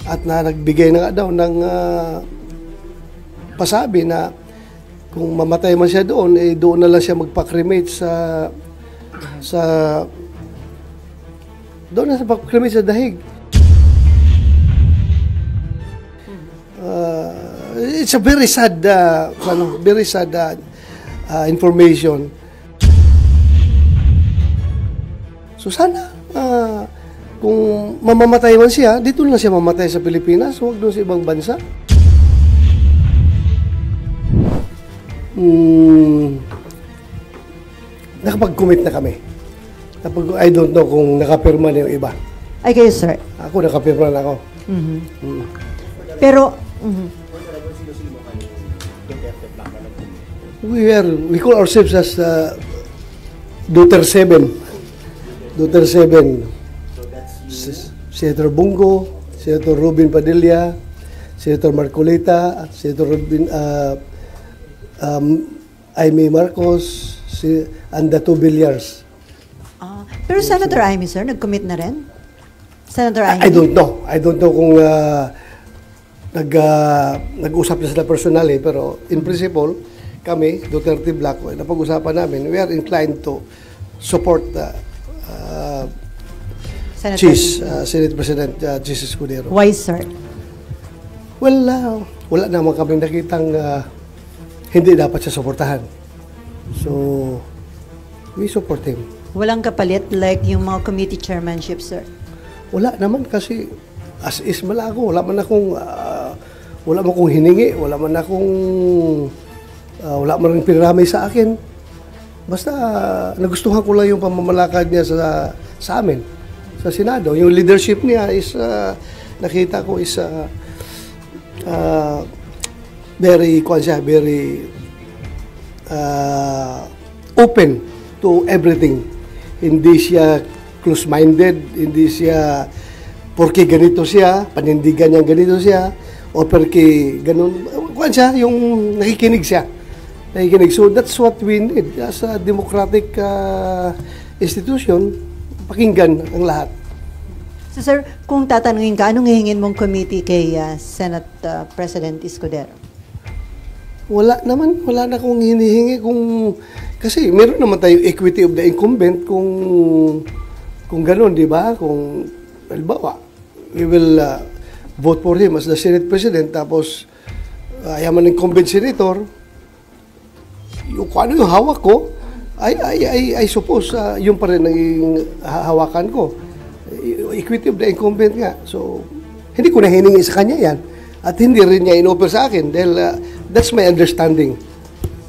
at nagbigay na nga daw ng pasabi na kung mamatay man siya doon, eh doon na lang siya magpa-cremate doon na sa pag-cremate sa dahig. It's a very sad information. So sana kung mamamatay man siya, dito lang siya mamatay sa Pilipinas, huwag doon sa ibang bansa. Nakapag-commit na kami. I don't know kung nakapirma na yung iba. Ay, kayo, sir. Ako, nakapirma na ako. Pero, we call ourselves as Duterte 7. Duterte 7. Senator Bungo, Senator Robin Padilla, Senator Marcolita, Senator Aimee Marcos, and the 2 Villar. pero Senator Aimee, sir, nag-commit na rin? Senator Aimee? I don't know kung nag-usap na sila personally, pero in principle, kami, Duterte Black, napag-usapan namin, we are inclined to support Senate President Chis Escudero. Why, sir? Well, wala naman kaming nakitang hindi dapat siya suportahan. So, we support him. Walang kapalit like yung mga committee chairmanship, sir? Wala naman kasi as is malago. Wala man akong hiningi. Wala man rin pinaramay sa akin. Basta nagustuhan ko lang yung pamamalakad niya sa amin, sa Senado. Yung leadership niya is, nakita ko is very open to everything. Hindi siya close-minded, hindi siya porque ganito siya, panindigan niya ganito siya, o porque ganun, yung nakikinig siya. So that's what we need as a democratic institution, pakinggan ang lahat. So, sir, kung tatanungin ka, anong hihingin mong committee kay Senate President Escudero? Wala na akong hinihingi kasi meron naman tayong equity of the incumbent kung gano'n, di ba? Kung, halimbawa, we will vote for him as the Senate President, tapos ayaman ng incumbent senator, kung ano yung hawak ko, I suppose yun pa rin ang hawakan ko. Equity of the incumbent nga. So, hindi ko na hiningi sa kanya yan. At hindi rin niya in-offer sa akin dahil that's my understanding.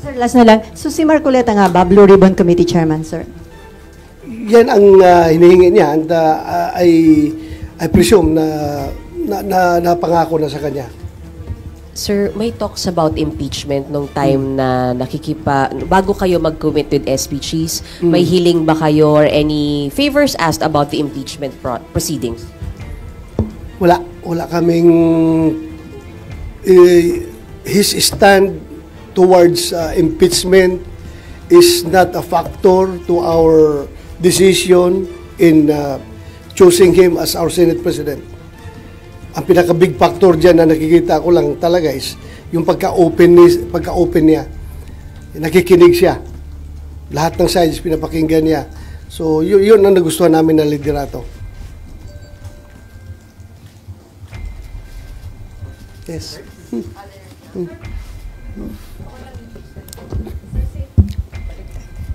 Sir, last na lang. So, si Marcoleta nga ba, Blue Ribbon Committee Chairman, sir? Yan ang hinihingi niya. And I presume na napangako na sa kanya. Sir, may talks about impeachment nung time na bago kayo mag-commit with SPGs, may hiling ba kayo or any favors asked about the impeachment proceedings? Wala kaming his stand towards impeachment is not a factor to our decision in choosing him as our Senate President. Ang pinaka-big factor dyan na nakikita ko lang talaga is yung pagka-open niya. Nakikinig siya. Lahat ng sides pinapakinggan niya. So, yun ang nagustuhan namin na liderato. Yes.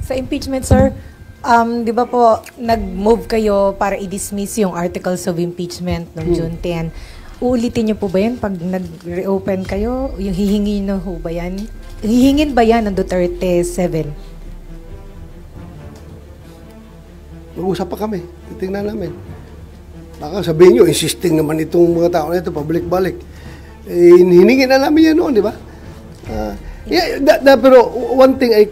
Sa impeachment, sir, di ba po, nag-move kayo para i-dismiss yung articles of impeachment noong June 10. Uulitin niyo po ba yan pag nag-reopen kayo? Yung hihingin na ho ba yan? Hihingin ba yan ng Duterte 7? Mag-usap pa kami. Titingnan namin. Baka sabihin nyo, insisting naman itong mga tao na ito, pabalik-balik. Hiningin na namin yan noon, di ba? Pero one thing I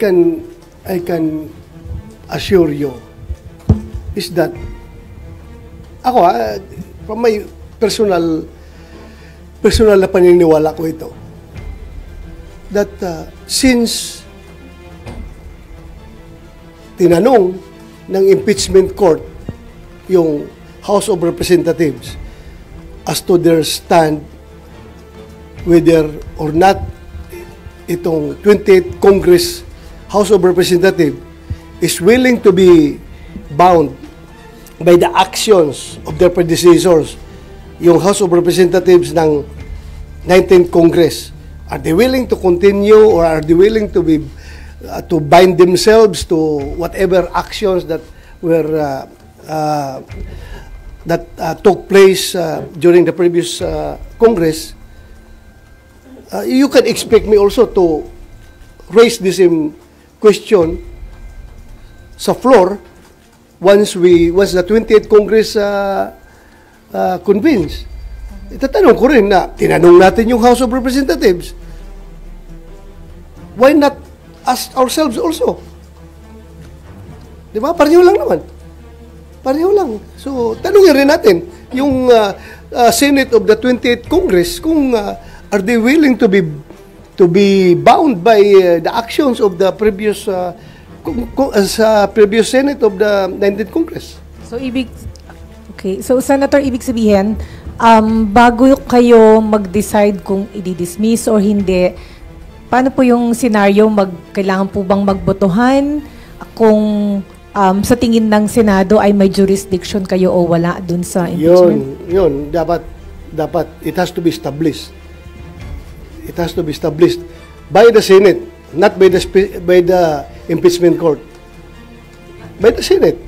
can assure you is that ako from my personal na paniniwala ko ito, that since tinanong ng impeachment court yung House of Representatives as to their stand whether or not itong 28th Congress House of Representatives is willing to be bound by the actions of their predecessors, yung House of Representatives ng 19th Congress. Are they willing to continue, or are they willing to be to bind themselves to whatever actions that were took place during the previous Congress? You can expect me also to raise the same question sa floor once the 28th Congress convenes. Itatanong ko rin na tinanong natin yung House of Representatives. Why not ask ourselves also? Di ba? Pareho lang naman. Pareho lang. So, tanongin rin natin yung Senate of the 28th Congress kung are they willing to be bound by the actions of the previous previous Senate of the 19th Congress? So Senator, ibig sabihin, bago kayo mag-decide kung i-dismiss or hindi, paano po yung scenario, kailangan po bang magbotohan kung sa tingin ng Senado ay may jurisdiction kayo o wala dun sa impeachment? Yun, dapat it has to be established. It has to be established by the Senate, not by the impeachment court. By the Senate.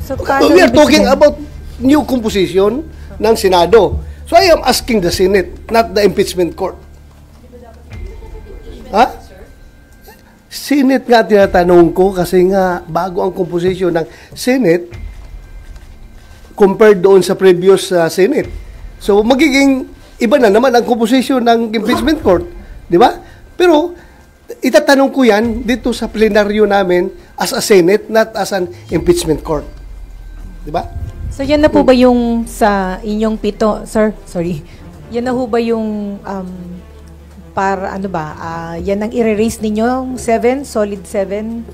So We are talking about new composition ng Senado. So I am asking the Senate, not the impeachment court. Ha? Senate nga tinatanong ko kasi nga bago ang composition ng Senate compared doon sa previous Senate. So magiging iba na naman ang composition ng impeachment court, di ba? Pero itatanong ko yan dito sa plenaryo namin as a Senate, not as an impeachment court. Di ba? So yan na po ba yung sa inyong pito, sir? Sorry. Yan na po ba yung para ano ba? Yan ang i-raise ninyo? 7? Solid 7?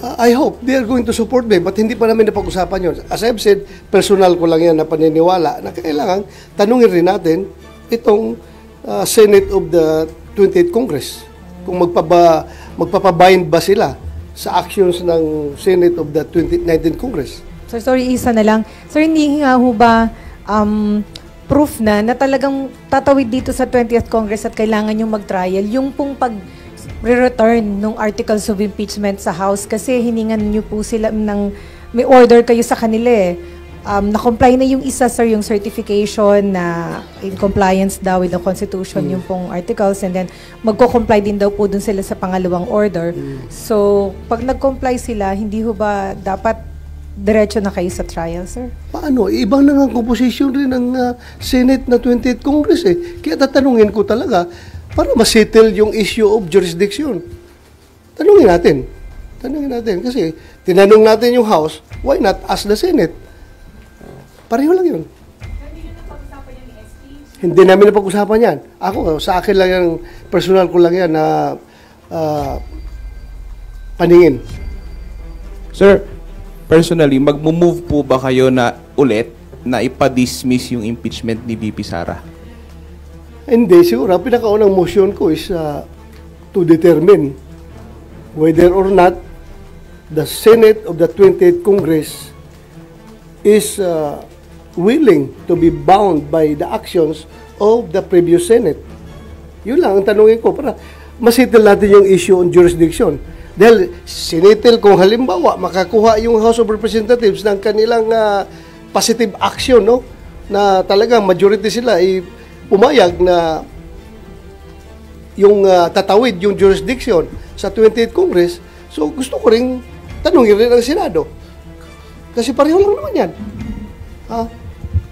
I hope they are going to support me, but hindi pa namin napag-usapan yun. As I've said, personal ko lang yan na paniniwala na kailangan tanungin rin natin itong Senate of the 28th Congress kung magpapabind ba sila sa actions ng Senate of the 19th Congress. So sorry, isa na lang. Sir, hindi nga ho ba proof na talagang tatawid dito sa 20th Congress at kailangan yung mag-trial yung pong re-return ng articles of impeachment sa House kasi hiningan niyo po sila may order kayo sa kanila eh. Na-comply na yung isa, sir, yung certification na in compliance daw with the Constitution yung pong articles, and then magko-comply din daw po dun sila sa pangalawang order. So, pag nag-comply sila, hindi ho ba dapat diretso na kayo sa trial, sir? Paano? Ibang na nga composition rin ng Senate na 28th Congress eh. Kaya tatanungin ko talaga para ma-settle yung issue of jurisdiction. Tanungin natin. Kasi tinanong natin yung House, why not ask the Senate? Pareho lang yun. Hindi namin napag-usapan yan. Ako, sa akin lang yan, personal ko lang yan na paningin. Sir, personally, mag-move po ba kayo na ulit na ipa-dismiss yung impeachment ni VP Sara? Hindi, siguro. Pinakaunang motion ko is to determine whether or not the Senate of the 28th Congress is willing to be bound by the actions of the previous Senate. Yun lang ang tanongin ko para masettle natin yung issue on jurisdiction. Dahil sinettle kung halimbawa makakuha yung House of Representatives ng kanilang positive action, no? Na talagang majority sila ay pumayag na yung tatawid yung jurisdiction sa 28th Congress. So gusto ko ring tanungin rin ang Senado. Kasi pareho lang naman yan.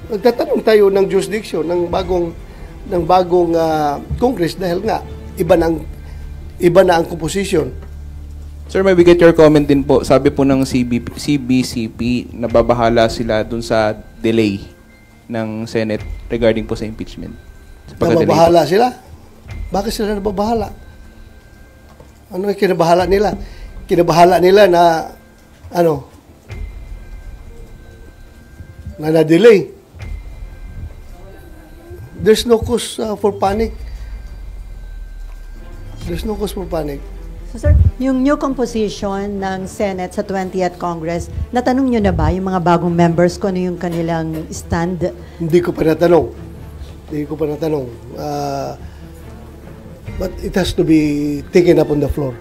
Nagtatanong tayo ng jurisdiction ng bagong Congress dahil nga iba na ang composition. Sir, may we get your comment din po. Sabi po ng CBCP na babahala sila dun sa delay ng Senate regarding po sa impeachment. Nababahala sila? Bakit sila nababahala? Ano yung kinabahala nila? Kinabahala nila na na na-delay. There's no cause for panic. There's no cause for panic. So sir, yung new composition ng Senate sa 20th Congress, natanong nyo na ba yung mga bagong members ko ano yung kanilang stand? Hindi ko pa natanong. But it has to be taken up on the floor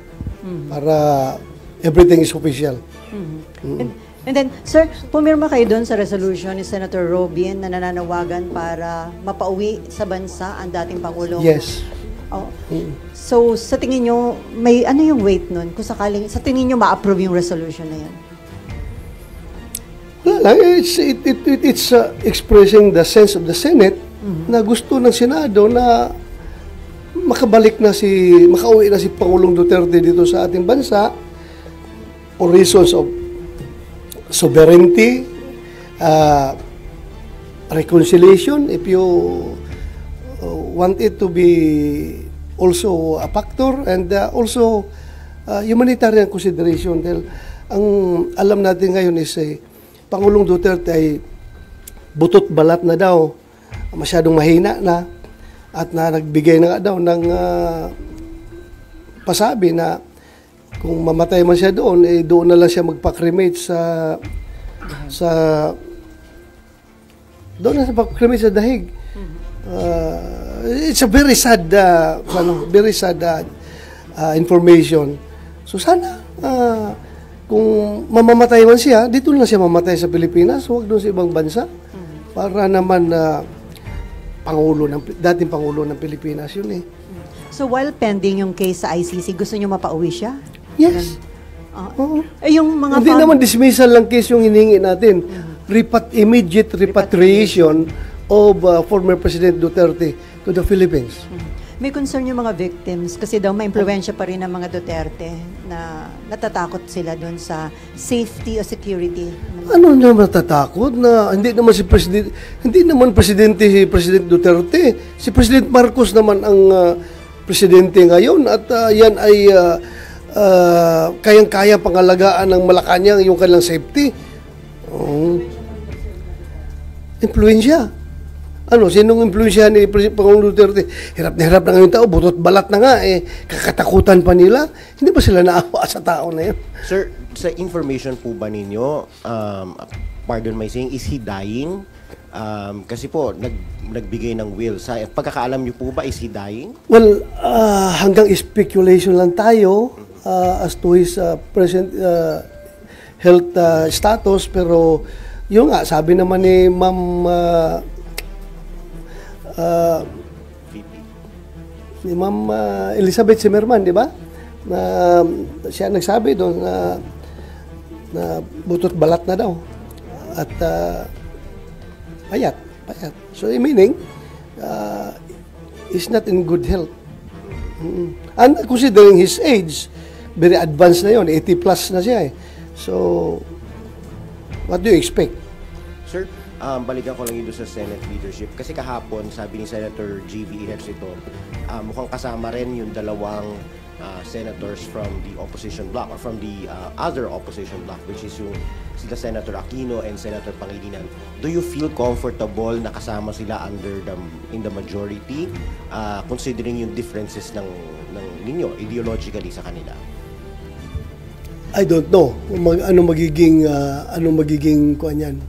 para everything is official. And then, sir, pumirma kayo doon sa resolution ni Senator Robin na nananawagan para mapauwi sa bansa ang dating Pangulong. Yes. Oh. So, sa tingin nyo, may ano yung weight nun? Kung sakaling, sa tingin nyo ma-approve yung resolution na yan? Wala lang. It's expressing the sense of the Senate na gusto ng Senado na makauwi na si Pangulong Duterte dito sa ating bansa for reasons of sovereignty, reconciliation, if you want it to be also a factor, and also humanitarian consideration. Dahil ang alam natin ngayon is Pangulong Duterte ay butot balat na daw, masyadong mahina na, at nagbigay na nga daw ng pasabi na kung mamatay man siya doon, doon na lang siya magpa-cremate doon na siya magpa-cremate sa dahig. It's a very sad information. So sana kung mamamatay man siya, dito lang siya mamatay sa Pilipinas, huwag doon sa ibang bansa. Para naman dating Pangulo ng Pilipinas yun eh. So, while pending yung case sa ICC, gusto nyo mapauwi siya? Yes. Oo. Yung mga Hindi naman dismissal lang case yung hinihingi natin. Immediate repatriation of former President Duterte to the Philippines. May concern yung mga victims kasi daw ma-impluwensya pa rin ng mga Duterte na natatakot sila doon sa safety o security. Ano naman natatakot na hindi naman presidente si President Duterte. Si President Marcos naman ang presidente ngayon at yan ay kayang-kaya pangalagaan ng Malacanang yung kanilang safety. Influensya. Sinong influensya ni Pangulong Duterte? Hirap na ngayon tao, butot balat na nga kakatakutan pa nila. Hindi ba sila naawa sa tao na yun? Sir, sa information po ba ninyo, pardon my saying, is he dying? Kasi po, nagbigay ng will. Sa pagkakaalam niyo po ba, is he dying? Well, hanggang speculation lang tayo as to his present health status, pero yung nga, sabi naman ni Ma'am ni Ma'am Elizabeth Zimmerman, di ba? Na siya nagsabi doon na butot balat na daw at payat. So meaning he's not in good health. And considering his age, very advanced na yon, 80 plus na siya eh. So what do you expect? Sir, balikan ko lang yun sa Senate leadership. Kasi kahapon, sabi ni Senator G.V. Ejercito, mukhang kasama rin yung dalawang senators from the opposition bloc or from the other opposition bloc, which is yung sila Senator Aquino and Senator Pangilinan. Do you feel comfortable na kasama sila in the majority, considering yung differences ng ninyo ideologically sa kanila? I don't know anong magiging kuan yan.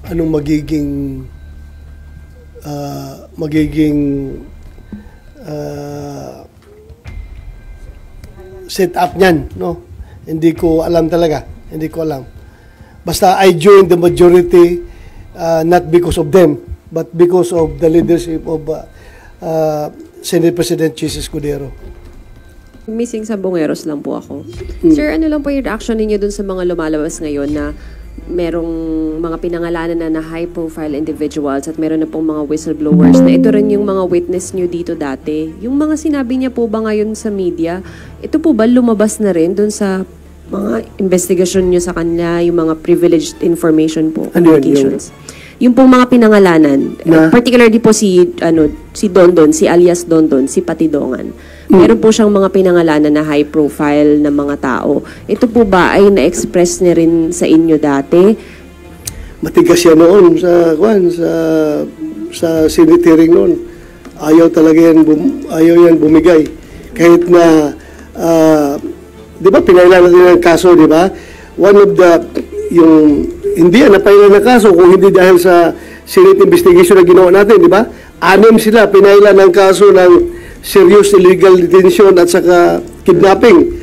Anong magiging set up niyan, no? Hindi ko alam talaga. Hindi ko alam. Basta I joined the majority not because of them, but because of the leadership of Senate President Chis Escudero. Missing sa Bongeros lang po ako. Sir, ano lang po yung reaction ninyo dun sa mga lumalabas ngayon na merong mga pinangalanan na high-profile individuals at meron na pong mga whistleblowers na ito rin yung mga witness nyo dito dati. Yung mga sinabi niya po ba ngayon sa media, ito po ba lumabas na rin dun sa mga investigasyon nyo sa kanila, yung mga privileged information po, communications? Yung pong mga pinangalanan, particularly po si Dondon, si alias Dondon, si Patidongan. Meron po siyang mga pinangalanan na high profile na mga tao. Ito po ba ay na-express niya rin sa inyo dati? matigas siya noon sa Senate hearing noon. Ayaw yan bumigay. Kahit na, di ba, pinailan natin ang kaso, di ba? One of the, hindi yan napailan ng kaso kung hindi dahil sa Senate investigation na ginawa natin, di ba? 6 sila, pinailan ng kaso ng serious illegal detention at saka kidnapping.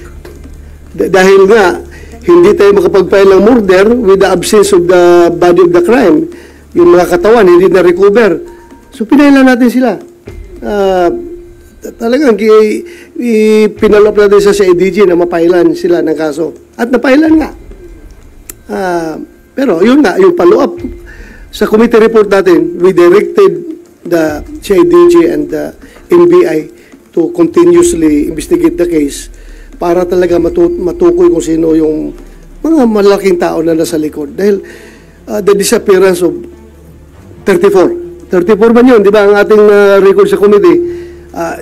Dahil nga, hindi tayo makapag-file ng murder with the absence of the body of the crime. Yung mga katawan, hindi na-recover. So, pinailan natin sila. Talagang pinalop natin sa CIDG na mapailan sila ng kaso. At napailan nga. Pero yun nga, yung follow-up sa committee report natin, we directed the CIDG and the NBI to continuously investigate the case para talaga matukoy kung sino yung mga malaking tao na nasa likod. Dahil the disappearance of 34 man yun, di ba, ang ating record sa committee.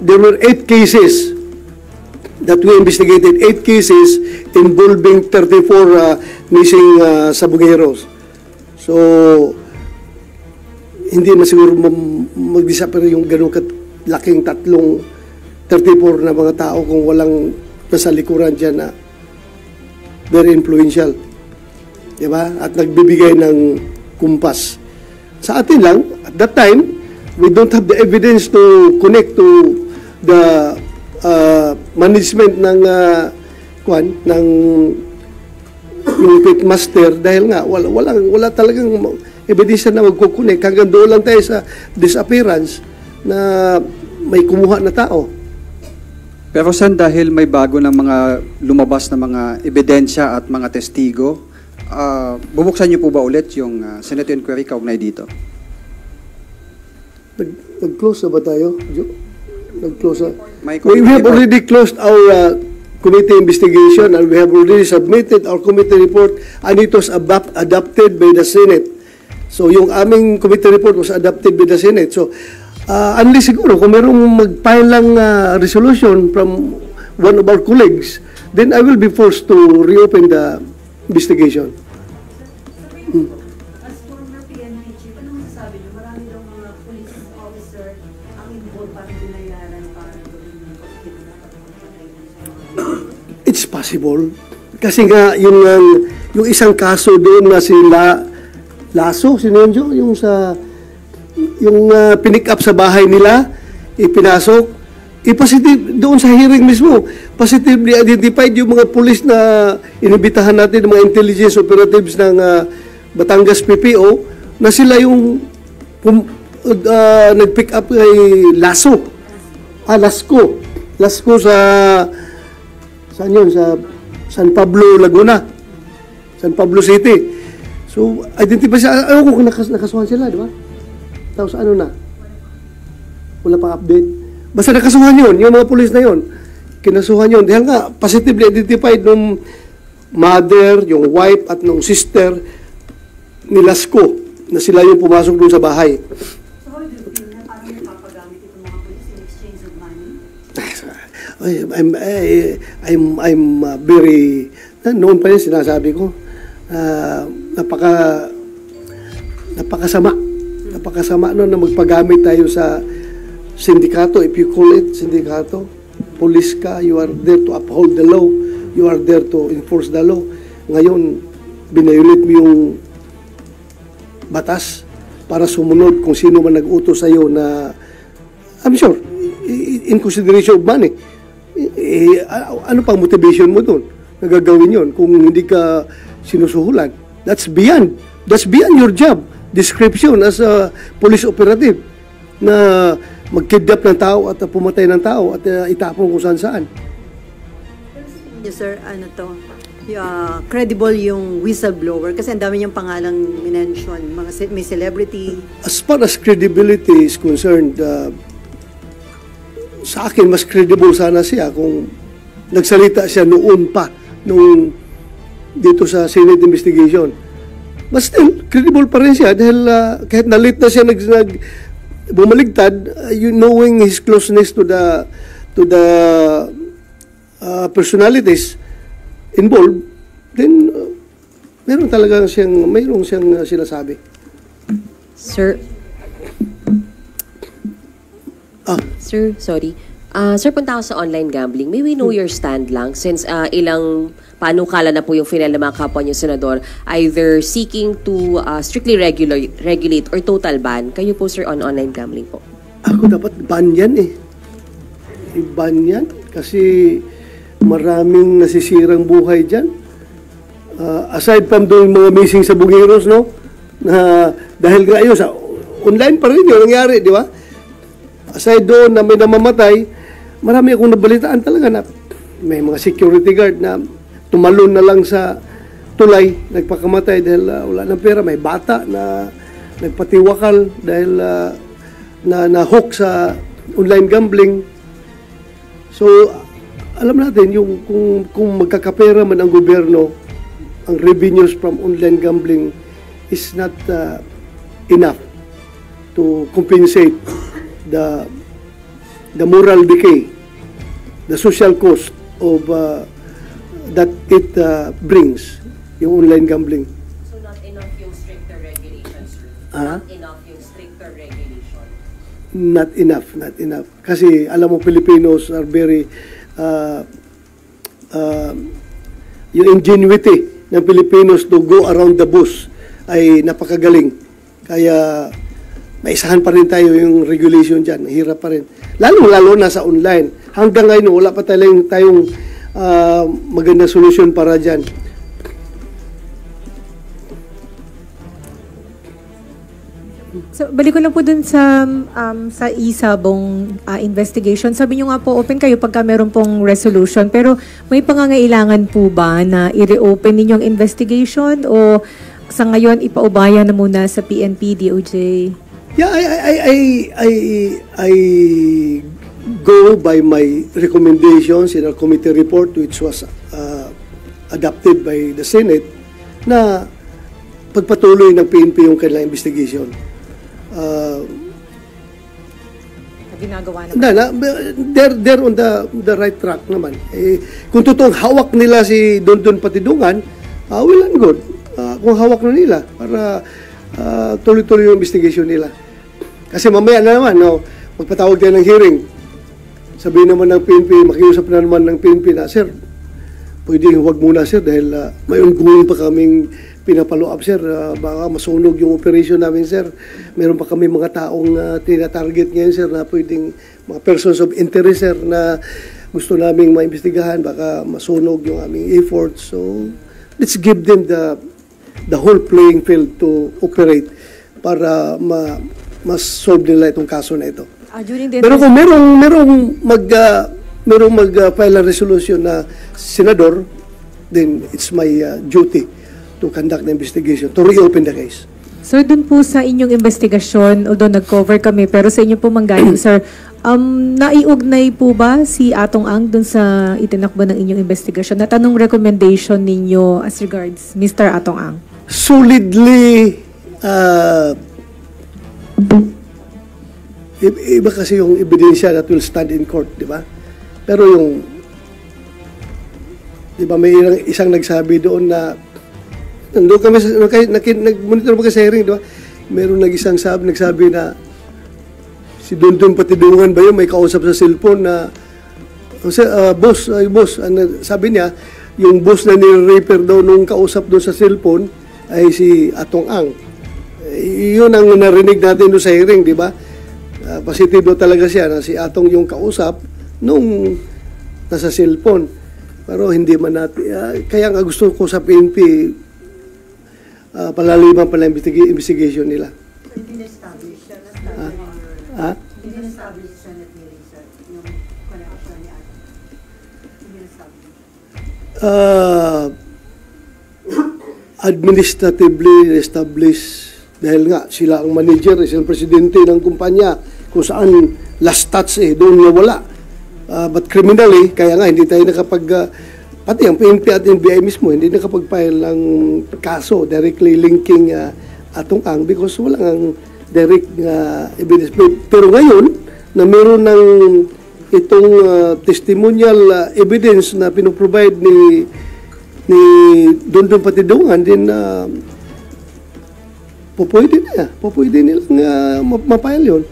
There were 8 cases that we investigated, 8 cases involving 34 missing sabugeros. So, hindi na siguro mag-disappear yung ganun laking 34 na mga tao kung walang nasa likuran dyan na very influential. Di ba? At nagbibigay ng kumpas. Sa atin lang, at that time, we don't have the evidence to connect to the management ng yung pitmaster dahil nga wala talagang ebidensya na magkukunik. Hanggang doon lang tayo sa disappearance na may kumuha na tao. Pero Sen, dahil may bago ng mga lumabas na mga ebidensya at mga testigo, bubuksan niyo po ba ulit yung Senate inquiry kaugnay dito? Nag-close na ba tayo, Joe? Nag-close na. We May have already closed our committee investigation and we have already submitted our committee report and it was adopted by the Senate. So, yung aming committee report was adopted by the Senate. So, unless siguro, kung merong mag-file lang resolution from one of our colleagues, then I will be forced to reopen the investigation. As former PNP chief, ano masasabi niyo? Marami daw mga police officer ang involved para binayaran para gawin ng pagkidnap at pagpatay sa mga... It's possible. Kasi nga, yung isang kaso doon na sila Lasso, sino yun, Joe? Yung pinick up sa bahay nila, ipinasok, positive doon sa hearing mismo, positively identified yung mga pulis na inibitahan natin, ng mga intelligence operatives ng Batangas PPO, na sila yung nag-pick up kay Lasso. Lasco sa saan yun? Sa San Pablo, Laguna. San Pablo City. So, identify siya. Ayaw ko kung nakasuhan sila, di ba? Tapos ano na? Wala pang update. Basta nakasuhan yun, yung mga pulis na yun. Kinasuhan yun. Dahil nga, positively identified nung mother, yung wife, at nung sister ni Lasco na sila yung pumasok doon sa bahay. So, how do you feel na parang napapagamit itong mga police in exchange of money? I'm very... Noon pa yun sinasabi ko, napakasama noon na magpagamit tayo sa sindikato, if you call it sindikato. Police ka, you are there to uphold the law, you are there to enforce the law. Ngayon, binayulit mo yung batas para sumunod kung sino man nag-utos sa iyo na, I'm sure, in consideration of money. Ano pang motivation mo doon? Nagagawin yun kung hindi ka sinusuhulan. That's beyond your job description as a police operative na mag-kidnap ng tao at pumatay ng tao at itapon kung saan-saan. Yes, sir, credible yung whistleblower kasi ang dami niyang pangalang minention, may celebrity. As far as credibility is concerned, sa akin, mas credible sana siya kung nagsalita siya noon pa, nung dito sa Senate investigation. But still, credible pa rin siya dahil kahit na-late na siya bumaligtad, knowing his closeness to the personalities involved, then mayroong siyang sinasabi. Sir, Sir, sorry. Sir, punta ako sa online gambling. May we know your stand lang since ilang panukala na po yung final ng mga kapwa niyo senador, either seeking to strictly regulate or total ban. Kayo po, sir, on online gambling po. Ako dapat ban yan eh. I-ban yan kasi maraming nasisirang buhay dyan. Aside from doon mga missing sa Bugueros, no? Na dahil nga yun, sa online pa rin yung nangyari, di ba? Aside doon na may namamatay, marami akong nabalitaan talaga na may mga security guard na tumalon na lang sa tulay, nagpakamatay dahil wala ng pera. May bata na nagpatiwakal dahil na-hook sa online gambling. So, alam natin, yung kung magkakapera man ang gobyerno, ang revenues from online gambling is not enough to compensate the moral decay, the social cost of that it brings, yung online gambling. So not enough yung stricter regulations, sir? Ah? Not enough yung stricter regulation? Not enough. Kasi alam mo, Filipinos are very yung ingenuity ng Filipinos to go around the bush ay napakagaling. Kaya maisahan pa rin tayo yung regulation dyan. Hirap pa rin. Lalo na sa online. Hanggang ngayon, wala pa tayong magandang solusyon para dyan. So, balik ko lang po dun sa isabong investigation. Sabi nyo nga po, open kayo pagka meron pong resolution. Pero may pangangailangan po ba na i-reopen ninyong investigation o sa ngayon ipaubaya na muna sa PNP, DOJ? Yeah, I go by my recommendations in our committee report which was adopted by the Senate na pagpatuloy ng PNP yung kanilang investigation. Ginagawa naman. They're on the right track naman. Kung totoong hawak nila si Don Patidungan, well and good. Kung hawak na nila para tuloy-tuloy yung investigation nila. Kasi mamaya na naman, magpatawag tayo ng hearing. Sabihin naman ng PNP, makiusap na naman ng PNP na, sir, pwede huwag muna, sir, dahil may ongoing pa kaming pinapalo up, sir. Baka masunog yung operation namin, sir. Meron pa kami mga taong tina-target ngayon, sir, na pwedeng mga persons of interest, sir, na gusto naming maimbestigahan. Baka masunog yung aming efforts. So, let's give them the whole playing field to operate para mas-solve nila itong kaso na ito. Pero kung merong mag-file a resolution na senador, then it's my duty to conduct the investigation, to reopen the case. So, dun po sa inyong investigasyon, although nag-cover kami, pero sa inyo po manggaling, sir, naiugnay po ba si Atong Ang dun sa itinakbo ng inyong investigasyon? At anong recommendation ninyo as regards Mr. Atong Ang? Solidly, iba kasi yung ebidensya that will stand in court, di ba? Pero yung, di ba, may isang nagsabi doon na, nandun kami, nag-monitor mo kasi hearing, di ba? Meron nagsabi na, si Don Patidungan ba yun, may kausap sa cellphone na, boss, sabi niya, yung boss na nire-repair daw nung kausap doon sa cellphone, ay si Atong Ang. Yun ang narinig natin doon sa hearing, di ba? Positibo talaga siya na si Atong yung kausap nung nasa cellphone. Pero hindi man natin, kaya nga gusto ko sa PNP, palaliman pala investigation nila. Hindi na-establish siya. Hindi na-establish sa Senate hearing, sir, yung connection ni Atong. Hindi na-establish. Administratively established dahil nga sila ang manager, sila ang presidente ng kumpanya kung saan last touch doon nga wala. But criminally, kaya nga hindi tayo pati ang PNP at NBI mismo, hindi nakapag-file ng kaso directly linking Atong Ang because wala ang direct evidence. Pero ngayon, na meron ng itong testimonial evidence na pinoprovide ni ni Dondon Patidongan, din pupwede nilang mapile yun.